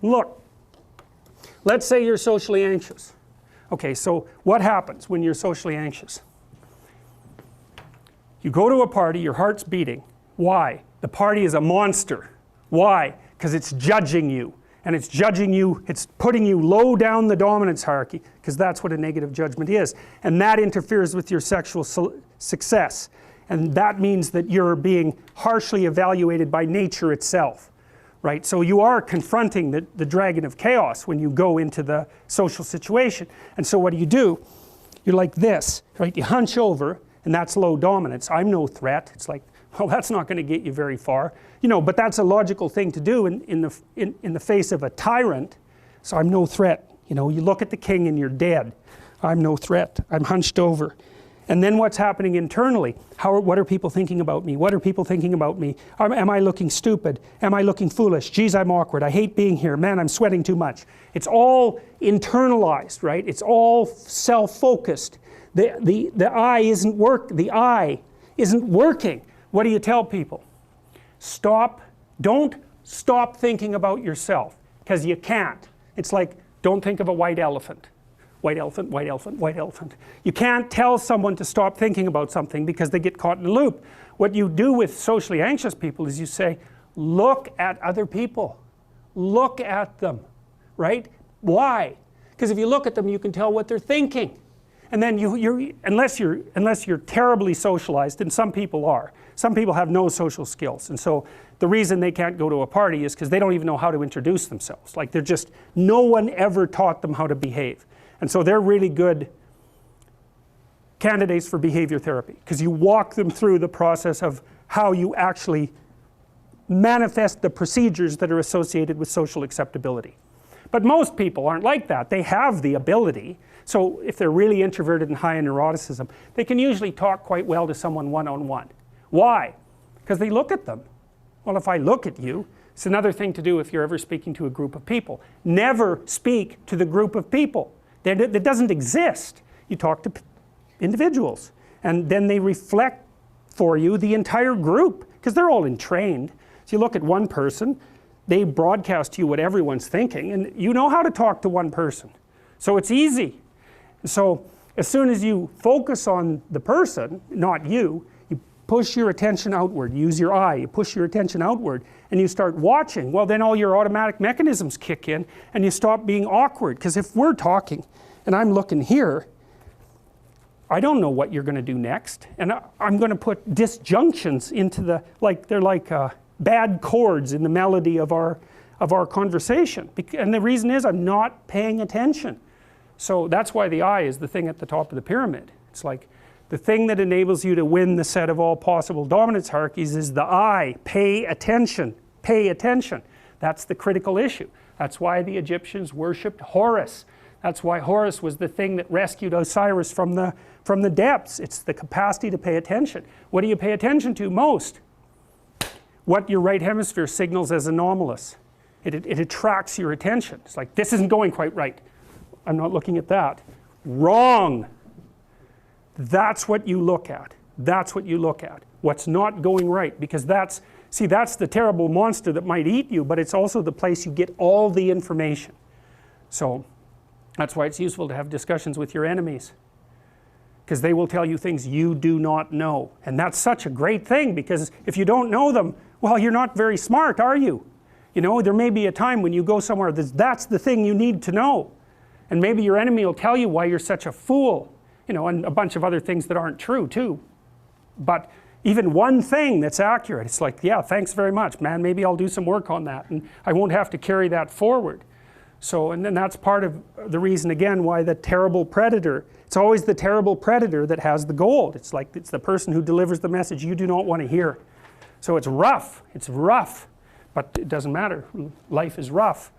Look, let's say you're socially anxious. Okay, so what happens when you're socially anxious? You go to a party, your heart's beating. Why? The party is a monster. Why? Because it's judging you. And it's judging you, it's putting you low down the dominance hierarchy, because that's what a negative judgment is. And that interferes with your sexual success. And that means that you're being harshly evaluated by nature itself. Right? So you are confronting the dragon of chaos when you go into the social situation. And so what do? You're like this, right? You hunch over, and that's low dominance. I'm no threat. It's like, well, that's not going to get you very far. You know, but that's a logical thing to do in the face of a tyrant. So I'm no threat. You know, you look at the king and you're dead. I'm no threat. I'm hunched over. And then what's happening internally? What are people thinking about me? What are people thinking about me? Am I looking stupid? Am I looking foolish? Geez, I'm awkward. I hate being here. Man, I'm sweating too much. It's all internalized, right? It's all self-focused. The eye isn't working. What do you tell people? Don't stop thinking about yourself, because you can't. It's like, don't think of a white elephant. White elephant, white elephant, white elephant. You can't tell someone to stop thinking about something because they get caught in a loop. What you do with socially anxious people is you say, look at other people. Look at them, right? Why? Because if you look at them, you can tell what they're thinking. And then unless you're terribly socialized, and some people are. Some people have no social skills, and so the reason they can't go to a party is because they don't even know how to introduce themselves. Like no one ever taught them how to behave. And so they're really good candidates for behavior therapy, because you walk them through the process of how you actually manifest the procedures that are associated with social acceptability. But most people aren't like that. They have the ability. So if they're really introverted and high in neuroticism, they can usually talk quite well to someone one-on-one. Why? Because they look at them. Well, if I look at you, it's another thing to do if you're ever speaking to a group of people. Never speak to the group of people. That doesn't exist. You talk to individuals, and then they reflect for you the entire group, because they're all entrained. So you look at one person, they broadcast to you what everyone's thinking, and you know how to talk to one person. So it's easy. So as soon as you focus on the person, not you, you push your attention outward, use your eye, you push your attention outward, and you start watching. Well, then all your automatic mechanisms kick in, and you stop being awkward. Because if we're talking and I'm looking here, I don't know what you're going to do next, and I'm going to put disjunctions into they're like bad chords in the melody of our conversation. And the reason is I'm not paying attention. So that's why the eye is the thing at the top of the pyramid. It's like the thing that enables you to win the set of all possible dominance hierarchies is the eye. Pay attention. Pay attention. That's the critical issue. That's why the Egyptians worshipped Horus. That's why Horus was the thing that rescued Osiris from the depths. It's the capacity to pay attention. What do you pay attention to most? What your right hemisphere signals as anomalous. It attracts your attention. It's like, this isn't going quite right. I'm not looking at that. Wrong. That's what you look at. That's what you look at. What's not going right. Because that's the terrible monster that might eat you, but it's also the place you get all the information. So that's why it's useful to have discussions with your enemies, because they will tell you things you do not know. And that's such a great thing, because if you don't know them, well, you're not very smart, are you? You know, there may be a time when you go somewhere that's the thing you need to know. And maybe your enemy will tell you why you're such a fool, you know, and a bunch of other things that aren't true too. But even one thing that's accurate, it's like, yeah, thanks very much, man, maybe I'll do some work on that, and I won't have to carry that forward. So, and then that's part of the reason, again, why the terrible predator, it's always the terrible predator that has the gold. It's like, it's the person who delivers the message you do not want to hear. So it's rough, but it doesn't matter. Life is rough.